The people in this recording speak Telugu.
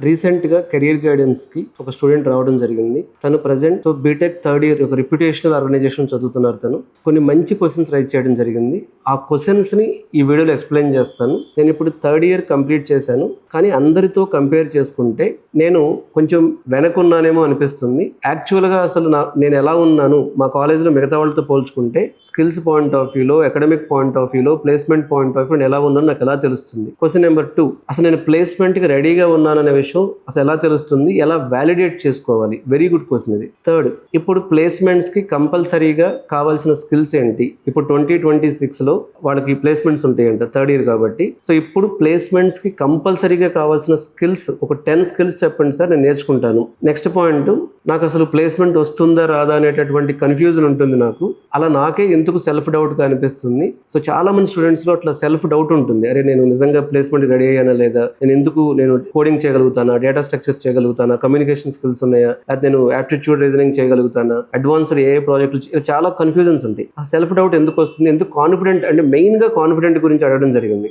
రీసెంట్గా కెరియర్ గైడెన్స్కి ఒక స్టూడెంట్ రావడం జరిగింది. తను ప్రజెంట్ బీటెక్ థర్డ్ ఇయర్ ఒక రిప్యుటేషనల్ ఆర్గనైజేషన్ చదువుతున్నారు. తను కొన్ని మంచి క్వశ్చన్స్ రైట్ చేయడం జరిగింది. ఆ క్వశ్చన్స్ని ఈ వీడియోలో ఎక్స్ప్లెయిన్ చేస్తాను. నేను ఇప్పుడు థర్డ్ ఇయర్ కంప్లీట్ చేశాను, కానీ అందరితో కంపేర్ చేసుకుంటే నేను కొంచెం వెనకున్నానేమో అనిపిస్తుంది. యాక్చువల్గా అసలు నేను ఎలా ఉన్నాను మా కాలేజ్లో మిగతా వాళ్ళతో పోల్చుకుంటే స్కిల్స్ పాయింట్ ఆఫ్ వ్యూలో, అకాడమిక్ పాయింట్ ఆఫ్ వ్యూలో, ప్లేస్మెంట్ పాయింట్ ఆఫ్ వ్యూ ఎలా ఉన్నాను నాకు ఎలా తెలుస్తుంది. క్వశ్చన్ నెంబర్ 2, అసలు నేను ప్లేస్మెంట్కి రెడీగా ఉన్నాననే విషయం అసలు ఎలా తెలుస్తుంది, ఎలా వ్యాలిడేట్ చేసుకోవాలి. వెరీ గుడ్ క్వశ్చన్ ఇది. థర్డ్, ఇప్పుడు ప్లేస్మెంట్స్కి కంపల్సరీగా కావాల్సిన స్కిల్స్ ఏంటి. ఇప్పుడు 2026లో వాళ్ళకి ప్లేస్మెంట్స్ ఉంటాయంట థర్డ్ ఇయర్ కాబట్టి. సో ఇప్పుడు ప్లేస్మెంట్స్కి కంపల్సరీగా కావాల్సిన స్కిల్స్ ఒక 10 స్కిల్స్ చెప్పండి సార్, నేను నేర్చుకుంటాను. నెక్స్ట్ పాయింట్, నాకు అసలు ప్లేస్మెంట్ వస్తుందా రాదా అనేటటువంటి కన్ఫ్యూజన్ ఉంటుంది నాకు. అలా నాకే ఎందుకు సెల్ఫ్ డౌట్గా అనిపిస్తుంది. సో చాలా మంది స్టూడెంట్స్లో అట్లా సెల్ఫ్ డౌట్ ఉంటుంది. అరే నేను నిజంగా ప్లేస్మెంట్ రెడీ అయ్యానా లేదా, నేను కోడింగ్ చేయగలుగుతానా, డేటా స్ట్రక్చర్స్ చేయగలుగుతానా, కమ్యూనికేషన్ స్కిల్స్ ఉన్నాయా, అది నేను యాప్టిట్యూడ్ రీజనింగ్ చేయగలుగుతానా, అడ్వాన్స్డ్ ఏఐ ప్రాజెక్టులు, చాలా కన్ఫ్యూజన్స్ ఉంటాయి. ఆ సెల్ఫ్ డౌట్ ఎందుకు వస్తుంది, ఎందుకు కాన్ఫిడెంట్ అంటే మెయిన్గా కాన్ఫిడెంట్ గురించి అడగడం జరిగింది.